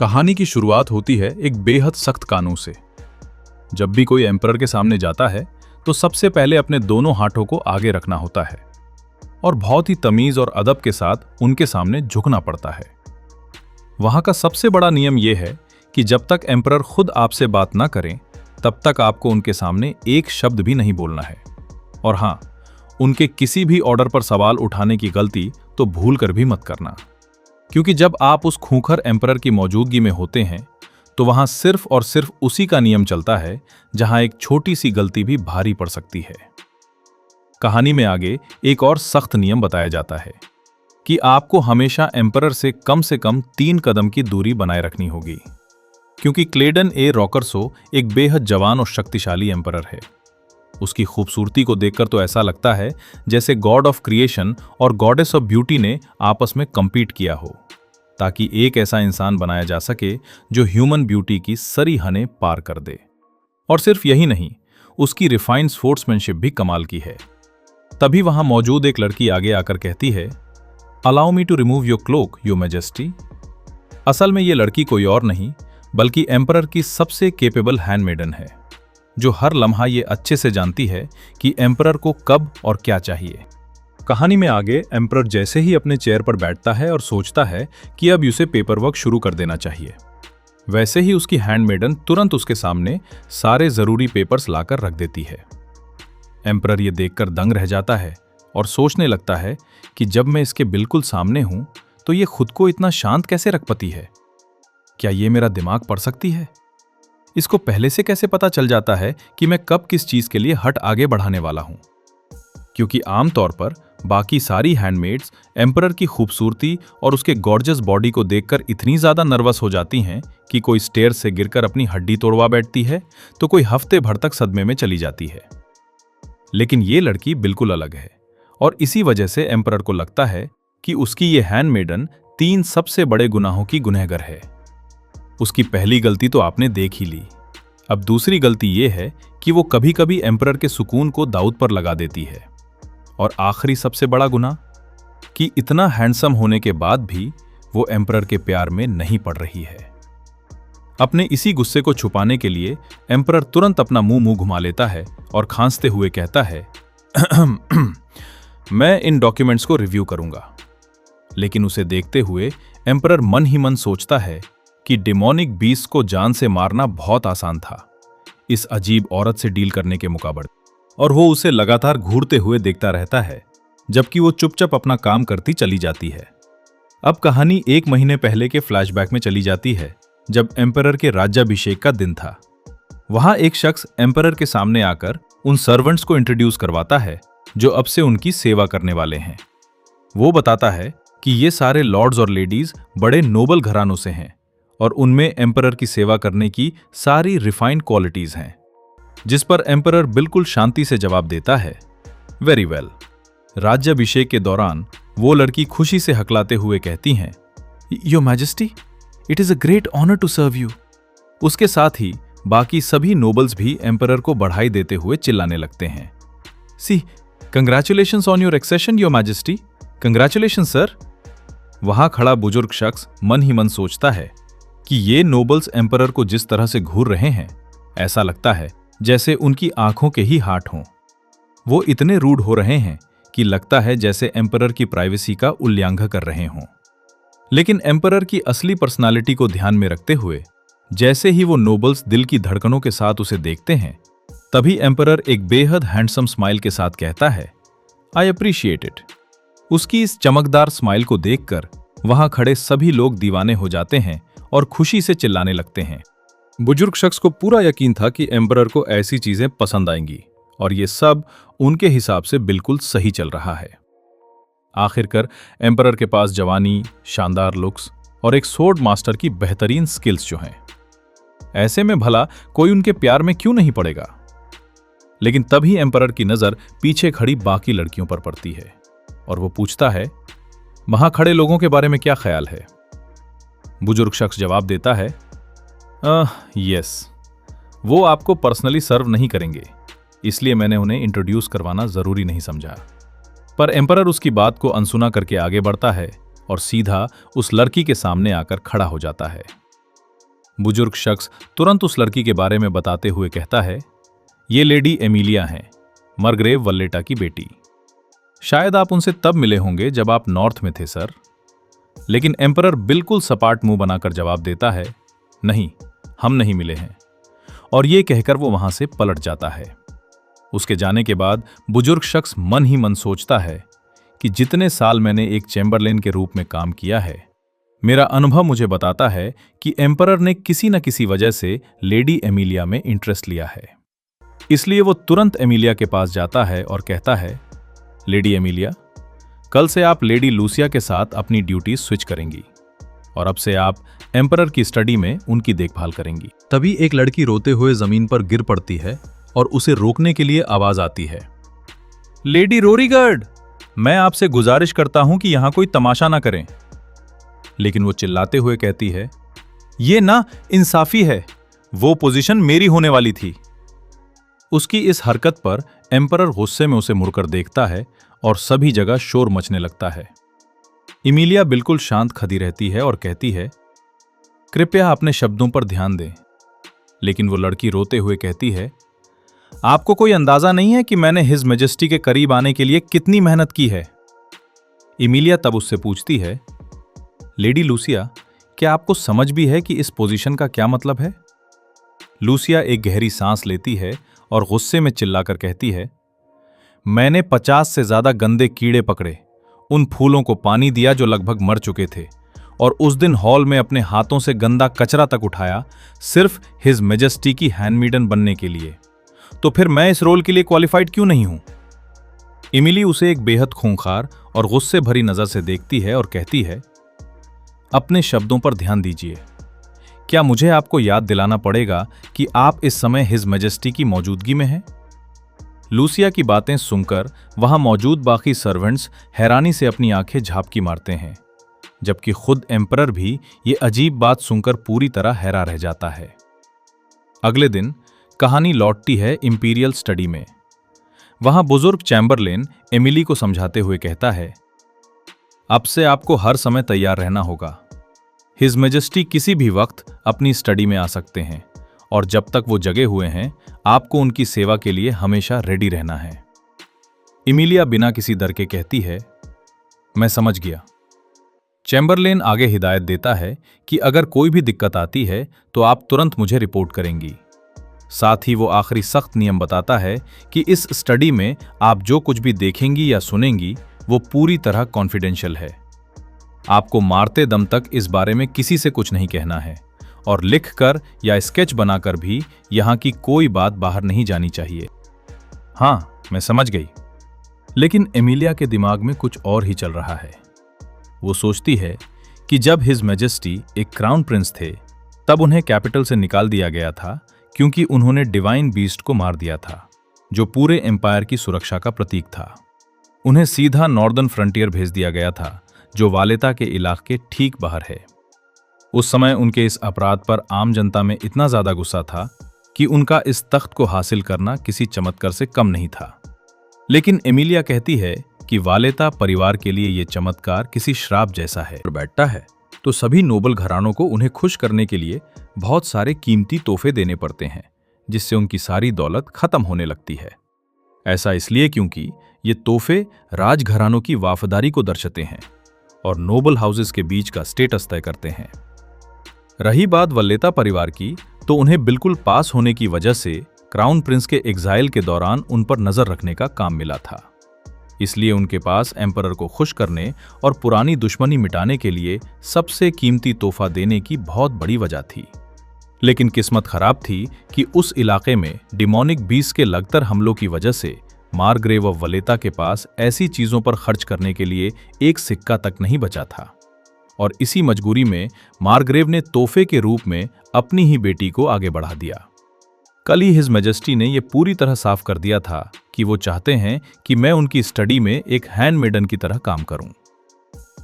कहानी की शुरुआत होती है एक बेहद सख्त कानून से। जब भी कोई एम्परर के सामने जाता है तो सबसे पहले अपने दोनों हाथों को आगे रखना होता है और बहुत ही तमीज और अदब के साथ उनके सामने झुकना पड़ता है। वहां का सबसे बड़ा नियम यह है कि जब तक एम्परर खुद आपसे बात ना करें तब तक आपको उनके सामने एक शब्द भी नहीं बोलना है। और हां, उनके किसी भी ऑर्डर पर सवाल उठाने की गलती तो भूल कर भी मत करना, क्योंकि जब आप उस खूंखार एम्परर की मौजूदगी में होते हैं तो वहां सिर्फ और सिर्फ उसी का नियम चलता है जहां एक छोटी सी गलती भी भारी पड़ सकती है। कहानी में आगे एक और सख्त नियम बताया जाता है कि आपको हमेशा एम्परर से कम 3 कदम की दूरी बनाए रखनी होगी, क्योंकि क्लेडन ए रॉकरसो एक बेहद जवान और शक्तिशाली एम्परर है। उसकी खूबसूरती को देखकर तो ऐसा लगता है जैसे गॉड ऑफ क्रिएशन और गॉडेस ऑफ ब्यूटी ने आपस में कंपीट किया हो, ताकि एक ऐसा इंसान बनाया जा सके जो ह्यूमन ब्यूटी की सरी हदें पार कर दे। और सिर्फ यही नहीं, उसकी रिफाइंड स्पोर्ट्समैनशिप भी कमाल की है। तभी वहां मौजूद एक लड़की आगे आकर कहती है, allow me to remove your cloak your majesty. असल में ये लड़की कोई और नहीं बल्कि एम्परर की सबसे केपेबल हैंडमेडन है, जो हर लम्हा ये अच्छे से जानती है कि एम्परर को कब और क्या चाहिए। कहानी में आगे एम्परर जैसे ही अपने चेयर पर बैठता है और सोचता है कि अब उसे पेपर वर्क शुरू कर देना चाहिए, वैसे ही उसकी हैंडमेडन तुरंत उसके सामने सारे जरूरी पेपर्स लाकर रख देती है। एम्परर ये देखकर दंग रह जाता है और सोचने लगता है कि जब मैं इसके बिल्कुल सामने हूं तो ये खुद को इतना शांत कैसे रख पाती है? क्या ये मेरा दिमाग पढ़ सकती है? इसको पहले से कैसे पता चल जाता है कि मैं कब किस चीज के लिए हट आगे बढ़ाने वाला हूं? क्योंकि आमतौर पर बाकी सारी हैंडमेड्स एम्परर की खूबसूरती और उसके गॉर्जियस बॉडी को देखकर इतनी ज्यादा नर्वस हो जाती हैं कि कोई स्टेयर से गिरकर अपनी हड्डी तोड़वा बैठती है तो कोई हफ्ते भर तक सदमे में चली जाती है। लेकिन ये लड़की बिल्कुल अलग है और इसी वजह से एम्परर को लगता है कि उसकी ये हैंडमेडन 3 सबसे बड़े गुनाहों की गुनहगार है। उसकी पहली गलती तो आपने देख ही ली। अब दूसरी गलती यह है कि वो कभी कभी एम्परर के सुकून को दांव पर लगा देती है। और आखिरी सबसे बड़ा गुनाह कि इतना हैंडसम होने के बाद भी वो एम्परर के प्यार में नहीं पड़ रही है। अपने इसी गुस्से को छुपाने के लिए एम्परर तुरंत अपना मुंह घुमा लेता है और खांसते हुए कहता है, मैं इन डॉक्यूमेंट्स को रिव्यू करूंगा। लेकिन उसे देखते हुए एम्परर मन ही मन सोचता है कि डिमोनिक बीस्ट को जान से मारना बहुत आसान था इस अजीब औरत से डील करने के मुकाबले, और वो उसे लगातार घूरते हुए देखता रहता है जबकि वो चुपचाप अपना काम करती चली जाती है। अब कहानी 1 महीने पहले के फ्लैशबैक में चली जाती है, जब एम्परर के राज्याभिषेक का दिन था। वहां एक शख्स एम्परर के सामने आकर उन सर्वेंट्स को इंट्रोड्यूस करवाता है जो अब से उनकी सेवा करने वाले हैं। वो बताता है कि ये सारे लॉर्ड्स और लेडीज बड़े नोबल घरानों से हैं और उनमें एम्परर की सेवा करने की सारी रिफाइंड क्वालिटीज हैं। जिस पर एम्परर बिल्कुल शांति से जवाब देता है, वेरी वेल। राज्याभिषेक के दौरान वो लड़की खुशी से हकलाते हुए कहती हैं, your majesty, it is a great honour to serve you. उसके साथ ही बाकी सभी नोबल्स भी एम्परर को बधाई देते हुए चिल्लाने लगते हैं, see congratulations on your accession your majesty, congratulation sir. वहां खड़ा बुजुर्ग शख्स मन ही मन सोचता है कि ये नोबल्स एम्परर को जिस तरह से घूर रहे हैं, ऐसा लगता है जैसे उनकी आंखों के ही हाट हों। वो इतने रूड हो रहे हैं कि लगता है जैसे एम्परर की प्राइवेसी का उल्लंघन कर रहे हों। लेकिन एम्परर की असली पर्सनालिटी को ध्यान में रखते हुए जैसे ही वो नोबल्स दिल की धड़कनों के साथ उसे देखते हैं, तभी एम्परर एक बेहद हैंडसम स्माइल के साथ कहता है, आई अप्रिशिएट इट। उसकी इस चमकदार स्माइल को देखकर वहां खड़े सभी लोग दीवाने हो जाते हैं और खुशी से चिल्लाने लगते हैं। बुजुर्ग शख्स को पूरा यकीन था कि एम्परर को ऐसी चीजें पसंद आएंगी और ये सब उनके हिसाब से बिल्कुल सही चल रहा है। आखिरकार एम्परर के पास जवानी, शानदार लुक्स और एक स्वॉर्ड मास्टर की बेहतरीन स्किल्स जो हैं, ऐसे में भला कोई उनके प्यार में क्यों नहीं पड़ेगा। लेकिन तभी एम्परर की नजर पीछे खड़ी बाकी लड़कियों पर पड़ती है और वो पूछता है, वहां खड़े लोगों के बारे में क्या ख्याल है? बुजुर्ग शख्स जवाब देता है, यस, वो आपको पर्सनली सर्व नहीं करेंगे, इसलिए मैंने उन्हें इंट्रोड्यूस करवाना जरूरी नहीं समझा। पर एम्परर उसकी बात को अनसुना करके आगे बढ़ता है और सीधा उस लड़की के सामने आकर खड़ा हो जाता है। बुजुर्ग शख्स तुरंत उस लड़की के बारे में बताते हुए कहता है, ये लेडी एमिलिया हैं, मार्ग्रेव वल्लेटा की बेटी। शायद आप उनसे तब मिले होंगे जब आप नॉर्थ में थे सर। लेकिन एम्परर बिल्कुल सपाट मुंह बनाकर जवाब देता है, नहीं, हम नहीं मिले हैं। और ये कहकर वो वहां से पलट जाता है। उसके जाने के बाद बुजुर्ग शख्स मन ही मन सोचता है कि जितने साल मैंने एक चैम्बरलेन के रूप में काम किया है, मेरा अनुभव मुझे बताता है कि एम्परर ने किसी न किसी वजह से लेडी एमिलिया में इंटरेस्ट लिया है। इसलिए वो तुरंत एमिलिया के पास जाता है और कहता है, लेडी एमिलिया, कल से आप लेडी लूसिया के साथ अपनी ड्यूटी स्विच करेंगी और अब से आप एम्परर की स्टडी में उनकी देखभाल करेंगी। तभी एक लड़की रोते हुए जमीन पर गिर पड़ती है और उसे रोकने के लिए आवाज आती है, लेडी रोरीगर्ड, मैं आपसे गुजारिश करता हूं कि यहां कोई तमाशा ना करें। लेकिन वो चिल्लाते हुए कहती है, ये ना इंसाफी है, वो पोजीशन मेरी होने वाली थी। उसकी इस हरकत पर एम्परर गुस्से में उसे मुड़कर देखता है और सभी जगह शोर मचने लगता है। इमिलिया बिल्कुल शांत खड़ी रहती है और कहती है, कृपया अपने शब्दों पर ध्यान दें। लेकिन वो लड़की रोते हुए कहती है, आपको कोई अंदाजा नहीं है कि मैंने हिज मैजेस्टी के करीब आने के लिए कितनी मेहनत की है। इमिलिया तब उससे पूछती है, लेडी लूसिया, क्या आपको समझ भी है कि इस पोजीशन का क्या मतलब है? लूसिया एक गहरी सांस लेती है और गुस्से में चिल्लाकर कहती है, मैंने 50 से ज्यादा गंदे कीड़े पकड़े, उन फूलों को पानी दिया जो लगभग मर चुके थे, और उस दिन हॉल में अपने हाथों से गंदा कचरा तक उठाया, सिर्फ हिज मैजेस्टी की हैंडमेडन बनने के लिए। तो फिर मैं इस रोल के लिए क्वालिफाइड क्यों नहीं हूं? इमिली उसे एक बेहद खूंखार और गुस्से भरी नजर से देखती है और कहती है, अपने शब्दों पर ध्यान दीजिए। क्या मुझे आपको याद दिलाना पड़ेगा कि आप इस समय हिज मैजेस्टी की मौजूदगी में हैं? लूसिया की बातें सुनकर वहां मौजूद बाकी सर्वेंट्स हैरानी से अपनी आंखें झापकी मारते हैं, जबकि खुद एम्परर भी ये अजीब बात सुनकर पूरी तरह हैरान रह जाता है। अगले दिन कहानी लौटती है इंपीरियल स्टडी में। वहां बुजुर्ग चैम्बरलेन एमिली को समझाते हुए कहता है, अब से आपको हर समय तैयार रहना होगा। हिज मैजेस्टी किसी भी वक्त अपनी स्टडी में आ सकते हैं और जब तक वो जगे हुए हैं, आपको उनकी सेवा के लिए हमेशा रेडी रहना है। इमिलिया बिना किसी डर के कहती है, मैं समझ गया। चैम्बरलेन आगे हिदायत देता है कि अगर कोई भी दिक्कत आती है तो आप तुरंत मुझे रिपोर्ट करेंगी। साथ ही वो आखिरी सख्त नियम बताता है कि इस स्टडी में आप जो कुछ भी देखेंगी या सुनेंगी वो पूरी तरह कॉन्फिडेंशियल है। आपको मारते दम तक इस बारे में किसी से कुछ नहीं कहना है और लिखकर या स्केच बनाकर भी यहां की कोई बात बाहर नहीं जानी चाहिए। हाँ, मैं समझ गई। लेकिन एमिलिया के दिमाग में कुछ और ही चल रहा है। वो सोचती है कि जब हिज मैजेस्टी एक क्राउन प्रिंस थे, तब उन्हें कैपिटल से निकाल दिया गया था क्योंकि उन्होंने डिवाइन बीस्ट को मार दिया था, जो पूरे एम्पायर की सुरक्षा का प्रतीक था। उन्हें सीधा नॉर्दर्न फ्रंटियर भेज दिया गया था, जो वालेता के इलाके ठीक बाहर है। उस समय उनके इस अपराध पर आम जनता में इतना ज्यादा गुस्सा था कि उनका इस तख्त को हासिल करना किसी चमत्कार से कम नहीं था। लेकिन एमिलिया कहती है कि वालेता परिवार के लिए यह चमत्कार किसी श्राप जैसा है। बैठता है तो सभी नोबल घरानों को उन्हें खुश करने के लिए बहुत सारे कीमती तोहफे देने पड़ते हैं, जिससे उनकी सारी दौलत खत्म होने लगती है। ऐसा इसलिए क्योंकि ये तोहफे राजघरानों की वफादारी को दर्शाते हैं और नोबल हाउसेस के बीच का स्टेटस तय करते हैं। रही बात वल्लेता परिवार की, तो उन्हें बिल्कुल पास होने की वजह से क्राउन प्रिंस के एग्जाइल के दौरान उन पर नजर रखने का काम मिला था। इसलिए उनके पास एम्परर को खुश करने और पुरानी दुश्मनी मिटाने के लिए सबसे कीमती तोहफा देने की बहुत बड़ी वजह थी। लेकिन किस्मत खराब थी कि उस इलाके में डिमोनिक बीस के लगातार हमलों की वजह से मार्ग्रेव ऑफ वलेता के पास ऐसी चीजों पर खर्च करने के लिए एक सिक्का तक नहीं बचा था, और इसी मजबूरी में मार्ग्रेव ने तोहफे के रूप में अपनी ही बेटी को आगे बढ़ा दिया। कल ही हिज मैजेस्टी ने यह पूरी तरह साफ कर दिया था कि वो चाहते हैं कि मैं उनकी स्टडी में एक हैंडमेडन की तरह काम करूं।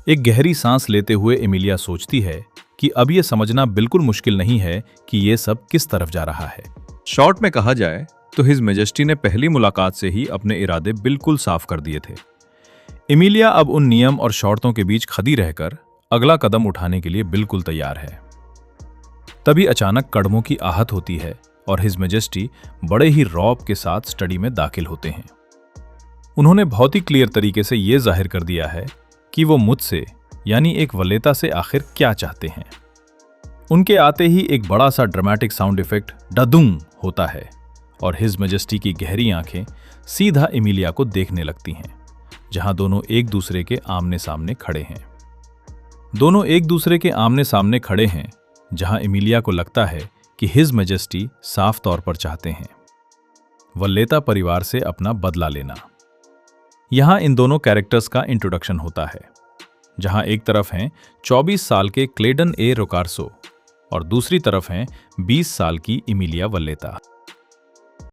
एक गहरी सांस लेते हुए एमिलिया सोचती है कि अब यह समझना बिल्कुल मुश्किल नहीं है कि यह सब किस तरफ जा रहा है। शॉर्ट में कहा जाए तो हिज मैजेस्टी ने पहली मुलाकात से ही अपने इरादे बिल्कुल साफ कर दिए थे। एमिलिया अब उन नियम और शर्तों के बीच खड़ी रहकर अगला कदम उठाने के लिए बिल्कुल तैयार है। तभी अचानक कदमों की आहट होती है और हिज मेजेस्टी बड़े ही रौब के साथ स्टडी में दाखिल होते हैं। उन्होंने बहुत ही क्लियर तरीके से ये जाहिर कर दिया है कि वो मुझसे यानी एक वलेता से आखिर क्या चाहते हैं। उनके आते ही एक बड़ा सा ड्रामेटिक साउंड इफेक्ट डदूम होता है और हिज मेजेस्टी की गहरी आंखें सीधा एमिलिया को देखने लगती हैं, जहां दोनों एक दूसरे के आमने सामने खड़े हैं। दोनों एक दूसरे के आमने सामने खड़े हैं, जहां एमिलिया को लगता है कि हिज मेजेस्टी साफ तौर पर चाहते हैं वल्लेता परिवार से अपना बदला लेना। यहां इन दोनों कैरेक्टर्स का इंट्रोडक्शन होता है, जहां एक तरफ हैं 24 साल के क्लेडन ए रोकार्सो और दूसरी तरफ हैं 20 साल की एमिलिया वल्लेता।